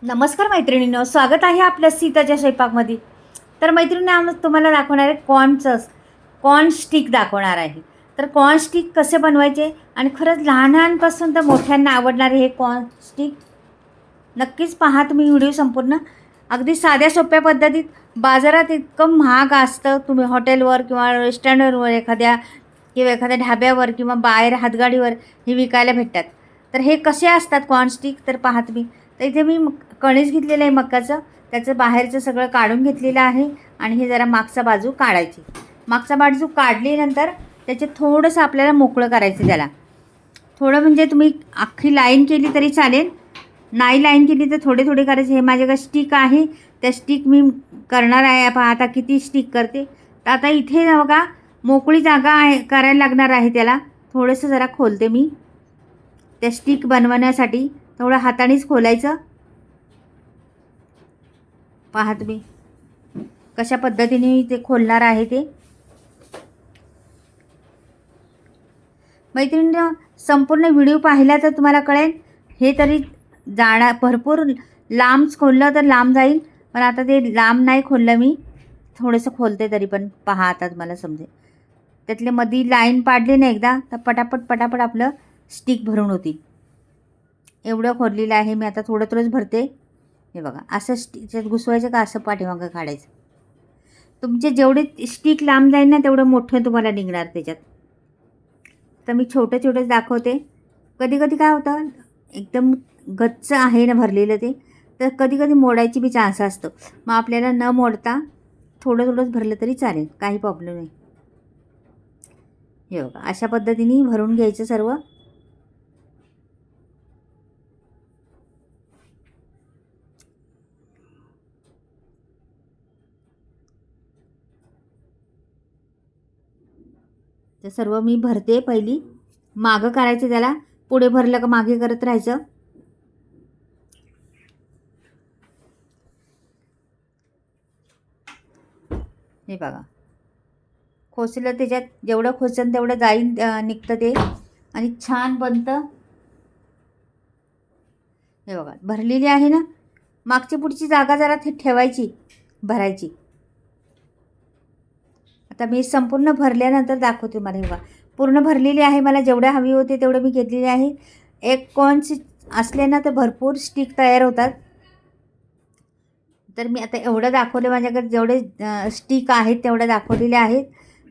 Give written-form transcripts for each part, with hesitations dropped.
नमस्कार मैत्रिणींनो, स्वागत आहे आपल्या सीताच्या स्वयंपाकमध्ये. तर मैत्रिणींनो, तुम्हाला दाखवणार आहे कॉर्न स्टिक दाखवणार आहे. तर कॉर्न स्टिक कसे बनवायचे आणि खरंच लहानांपासून तर मोठ्यांना आवडणारे हे कॉर्न स्टिक नक्कीच पहा तुम्ही व्हिडिओ संपूर्ण. अगदी साध्या सोप्या पद्धतीत. बाजारात इतकं महाग असतं, तुम्ही हॉटेलवर किंवा रेस्टॉरंटवर एखाद्या ढाब्यावर किंवा बाहेर हातगाडीवर हे विकायला भेटतात. तर हे कसे असतात कॉर्न स्टिक तर पहा तुम्ही. तर इथे मी कणीस घेतलेलं आहे मक्याचं, त्याचं बाहेरचं सगळं काढून घेतलेलं आहे आणि हे जरा मागचा बाजू काढायची. मागचा बाजू काढल्यानंतर त्याचे थोडंसं आपल्याला मोकळं करायचं. त्याला थोडं म्हणजे तुम्ही अख्खी लाईन केली तरी चालेल, नाही लाईन केली तर थोडे थोडे करायचे. हे माझ्याकडे स्टिक आहे, त्या स्टिक मी करणार आहे. पहा आता किती स्टिक करते. तर आता इथे बघा मोकळी जागा आहे, करायला लागणार आहे. त्याला थोडंसं जरा खोलते मी त्या स्टिक बनवण्यासाठी. थोडं हातानेच खोलायचं. पहा तुम्ही कशा पद्धतीने ते खोलणार आहे ते. मैत्रिणींनो, संपूर्ण व्हिडिओ पाहिला तर तुम्हाला कळेल. हे तरी भरपूर लांबच खोललं तर लांब जाईल, पण आता ते लांब नाही खोललं मी, थोडंसं खोलते तरी पण पहा आता तुम्हाला समजेल. त्यातले मधी लाईन पाडली ना एकदा तर पटापट आपलं स्टिक भरून होतील. एवढं खोललेलं आहे मी. आता थोडं थोडंच भरते. हे बघा असं स्टिकच्यात घुसवायचं का असं पाठीमागं काढायचं. तुमचे जेवढे स्टिक लांब जाईल ना तेवढं मोठं तुम्हाला निघणार त्याच्यात. तर मी छोटंच दाखवते. कधी कधी काय होतं, एकदम गच्च आहे ना भरलेलं ते, तर कधी कधी मोडायची बी चान्स असतो. मग आपल्याला न मोडता थोडंच भरलं तरी चालेल, काही प्रॉब्लेम नाही. हे बघा अशा पद्धतीने भरून घ्यायचं सर्व. ते सर्व मी भरते. पहिली मागं करायचं, त्याला पुढे भरलं का मागे करत राहायचं. हे बघा खोचलं, त्याच्यात जेवढं खोचन तेवढं जाईल निघतं ते आणि छान बनतं. हे बघा भरलेली आहे ना. मागची पुढची जागा जरा ठेवायची, भरायची. आता मी संपूर्ण भरल्यानंतर दाखवते मला. हे बघा पूर्ण भरलेली आहे. मला जेवढ्या हवी होते तेवढं मी घेतलेले आहे. एक कॉर्न्स असले ना तर भरपूर स्टिक तयार होतात. तर मी आता एवढं दाखवले, माझ्याकडे जेवढे स्टिक आहेत तेवढे दाखवलेले आहेत.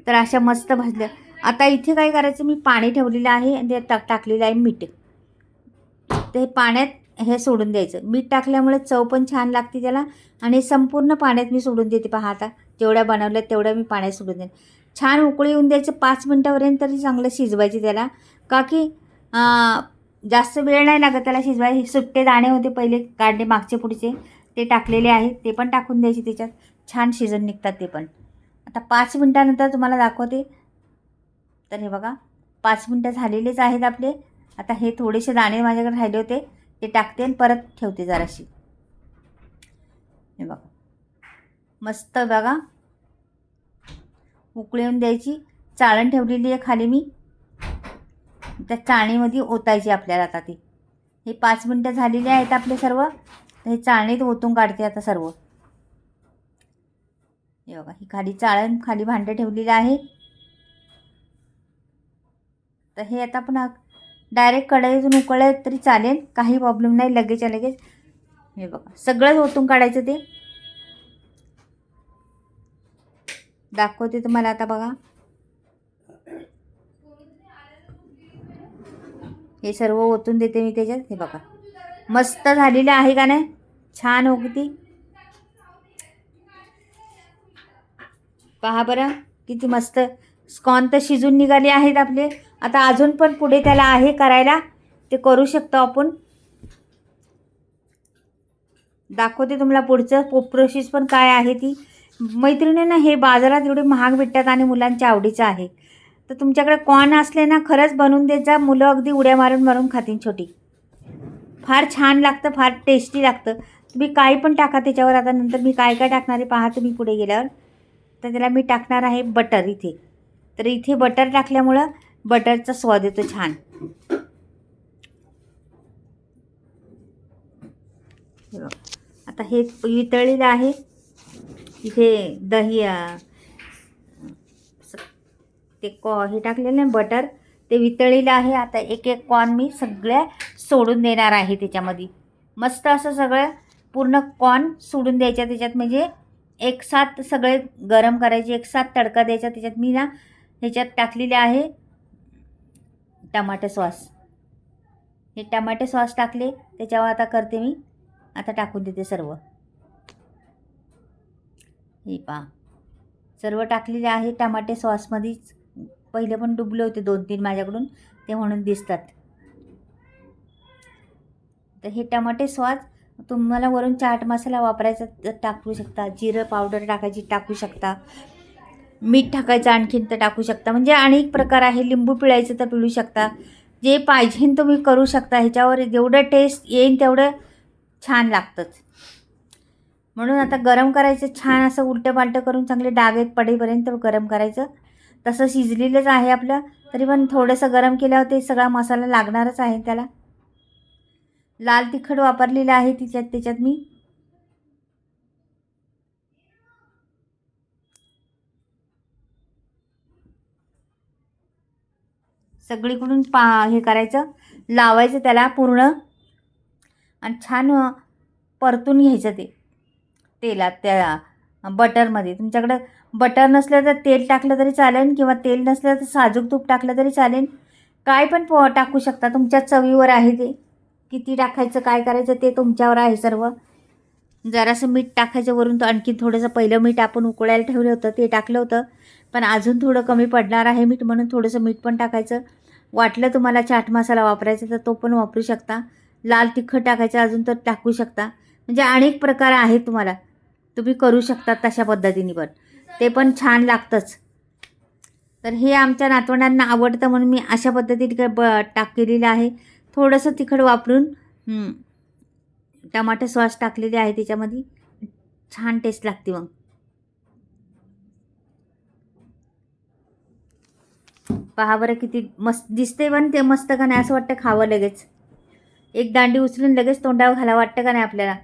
तर अशा मस्त भाजल्या. आता इथे काय करायचं, मी पाणी ठेवलेलं आहे आणि ते टाकलेलं आहे मीठ. ते पाण्यात हे सोडून द्यायचं. मीठ टाकल्यामुळे चव पण छान लागते त्याला. आणि संपूर्ण पाण्यात मी सोडून देते. पहा आता जेवढ्या बनवल्या तेवढ्या मी पाण्यात सोडून देते. छान उकळी येऊन द्यायचं 5 मिनटापर्यंत तरी चांगलं शिजवायचे त्याला. का की जास्त वेळ नाही लागत त्याला शिजवाय. हे सुट्टे दाणे होते पहिले काढले मागचे पुढचे, ते टाकलेले आहेत. ते पण टाकून द्यायचे त्याच्यात, छान शिजून निघतात ते पण. आता 5 मिनटानंतर तुम्हाला दाखवते. तर हे बघा 5 मिनटं झालेलेच आहेत आपले. आता हे थोडेसे दाणे माझ्याकडे राहिले होते ते टाकते आणि परत ठेवते जराशी. हे बघा मस्त बघा उकळी येऊन द्यायची. चाळण ठेवलेली आहे खाली मी, त्या चाळणीमध्ये ओतायची आपल्याला. आता ती हे 5 मिनटं झालेली आहेत आपले सर्व. हे चाळणीत ओतून काढते आता सर्व. हे बघा ही खाली चाळण, खाली भांडं ठेवलेलं आहे. तर हे आता आपण डायरेक्ट कढईतून उकळले तरी चालेल, काही प्रॉब्लेम नाही, लगेचच्या लगेच. हे बघा सगळंच ओतून काढायचं ते. दाखवते तुम्हाला आता बघा. हे सर्व ओतून देते मी त्याच्यात. हे बघा मस्त झालेलं आहे का नाही, छान हो किती. पहा बरं किती मस्त स्कॉर्न तर शिजून निघाले आहेत आपले. आता अजून पण पुढे त्याला आहे करायला, ते करू शकतो आपण. दाखवते तुम्हाला पुढचं प्रोसेस पण काय आहे ती. मैत्रिणींना हे बाजारात एवढे महाग भेटतात आणि मुलांच्या आवडीचं आहे. तर तुमच्याकडे कॉर्न असले ना खरंच बनवून देत जा. मुलं अगदी उड्या मारून मारून खातील छोटी. फार छान लागतं, फार टेस्टी लागतं. तुम्ही काही पण टाका त्याच्यावर. आता नंतर मी काय काय टाकणार आहे पहा तुम्ही पुढे गेल्यावर. तर त्याला मी टाकणार आहे बटर इथे. तर इथे बटर टाकल्यामुळं बटरचा स्वाद येतो छान. हे बघा. आता हे वितळलेलं आहे. इथे दही ते हे टाकलेलं आहे बटर, ते वितळलेलं आहे. आता एक एक कॉर्न मी सगळ्या सोडून देणार आहे त्याच्यामध्ये. मस्त असं सगळं पूर्ण कॉर्न सोडून द्यायच्या त्याच्यात, म्हणजे एक साथ सगळे गरम करायचे, एक साथ तडका द्यायचा त्याच्यात. मी ना ह्याच्यात टाकलेले आहे टमाटे सॉस. हे टमाटे सॉस टाकले त्याच्यावर. आता करते मी, आता टाकून देते सर्व. हे पहा सर्व टाकलेले आहे टमाटे सॉसमध्येच. पहिले पण डुबले होते 2-3 माझ्याकडून, ते म्हणून दिसतात. तर हे टमाटे सॉस तुम्हाला वरून चाट मसाला वापरायचा तर टाकू शकता, जिरं पावडर टाकायची टाकू शकता, मीठ टाकायचं आणखीन तर टाकू शकता. म्हणजे अनेक प्रकार आहे. लिंबू पिळायचं तर पिळू शकता. जे पाहिजे तुम्ही करू शकता. ह्याच्यावर जेवढं टेस्ट येईल तेवढं छान लागतंच. म्हणून आता गरम करायचं छान असं उलटं पालटं करून, चांगले डाग पडेपर्यंत गरम करायचं. तसं शिजलेलंच आहे आपलं, तरी पण थोडंसं गरम केल्यावर ते सगळा मसाला लागणारच आहे त्याला. लाल तिखट वापरलेलं आहे त्याच्यात मी. सगळीकडून हे करायचं, लावायचं त्याला पूर्ण आणि छान परतून घ्यायचं ते तेलात, त्या बटरमध्ये. तुमच्याकडं बटर नसलं तर तेल टाकलं तरी चालेल, किंवा तेल नसलं तर साजूक तूप टाकलं तरी चालेल. काय पण टाकू शकता, तुमच्या चवीवर आहे ते. किती टाकायचं काय करायचं ते तुमच्यावर आहे सर्व. जरासं मीठ टाकायचं वरून. तर आणखी थोडंसं पहिलं मीठ आपण उकळायला ठेवलं होतं ते टाकलं होतं, पण अजून थोडं कमी पडणार आहे मीठ, म्हणून थोडंसं मीठ पण टाकायचं. वाटलं तुम्हाला चाट मसाला वापरायचा तर तो पण वापरू शकता. लाल तिखट टाकायचं अजून तर टाकू शकता. म्हणजे अनेक प्रकार आहेत तुम्हाला, तुम्ही करू शकता तशा पद्धतीने पण, ते पण छान लागतंच. तर हे आमच्या नातवंडांना आवडतं म्हणून मी अशा पद्धतीने केलेलं आहे. थोडंसं तिखट वापरून टमाटर सॉस टाकलेले आहे त्याच्यामध्ये. छान टेस्ट लागते मग. पहा बरं किती मस्त दिसते, पण ते मस्त का नाही असं वाटतं खावं लगेच. एक दांडी उचलून लगेच तोंडावर घाला वाटतं का नाही आपल्याला.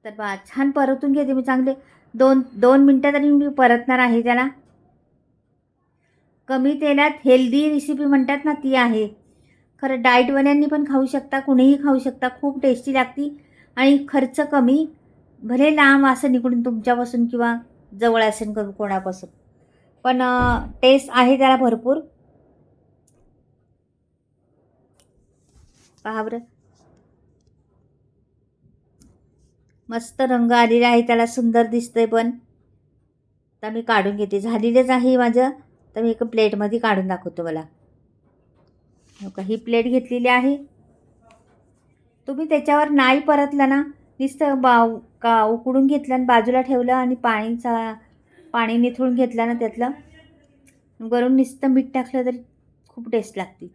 तर पहा छान परतून घेते मी चांगले. 2 मिनटं तरी मी परतणार आहे त्याला. कमी तेलात हेल्दी रेसिपी म्हणतात ना ती आहे. खरं डाएटवाल्यांनी पण खाऊ शकता, कुणीही खाऊ शकता. खूप टेस्टी लागती आणि खर्च कमी. भले लांब असं निकडून तुमच्यापासून किंवा जवळ असेल कोणापासून, पण टेस्ट आहे त्याला भरपूर. पहा बरं मस्त रंग आलेला आहे त्याला, सुंदर दिसतंय पण. आता मी काढून घेते, झालेलंच आहे माझं. तर मी एका प्लेटमध्ये काढून दाखवतो मला. ही प्लेट घेतलेली आहे. तुम्ही त्याच्यावर नाही परतलं ना, नुसतं उकडून घेतलं आणि बाजूला ठेवलं आणि पाणी निथळून घेतलं ना त्यातलं, वरून नुसतं मीठ टाकलं तरी खूप टेस्ट लागते.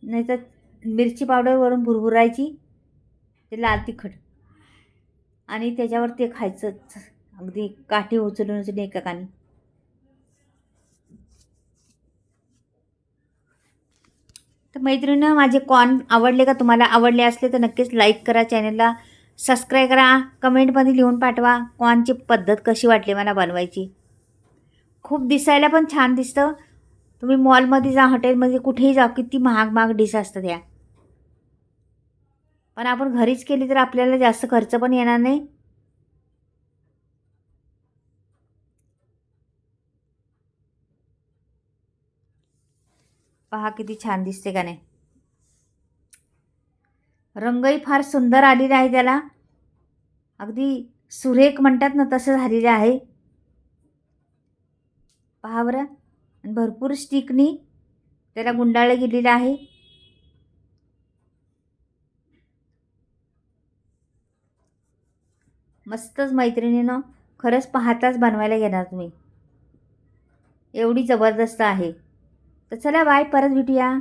नाहीतर मिरची पावडर वरून भुरभुरायची, ते लाल तिखट, आणि त्याच्यावर ते खायचं अगदी काठी उचलून उचलून एकाकानी. तर मैत्रिणींनो, माझे कॉर्न आवडले का तुम्हाला? आवडले असले तर नक्कीच लाईक करा, चॅनलला सबस्क्राईब करा, कमेंटमध्ये लिहून पाठवा कॉर्नची पद्धत कशी वाटली मला बनवायची. खूप दिसायला पण छान दिसतं. तुम्ही मॉलमध्ये जा, हॉटेलमध्ये कुठेही जा, किती महाग महाग डिश असतात ह्या, पण आपण घरीच केली तर आपल्याला जास्त खर्च पण येणार नाही. पहा किती छान दिसते का नाही. रंगही फार सुंदर आलेला आहे त्याला, अगदी सुरेख म्हणतात ना तसं झालेलं आहे. पहा बरं, आणि भरपूर स्टिकनी त्याला गुंडाळलं गेलेलं आहे. मस्तच मैत्रिणीनं, खरंच पाहताच बनवायला घेणार तुम्ही, एवढी जबरदस्त आहे. तर चला बाय, परत भेटूया.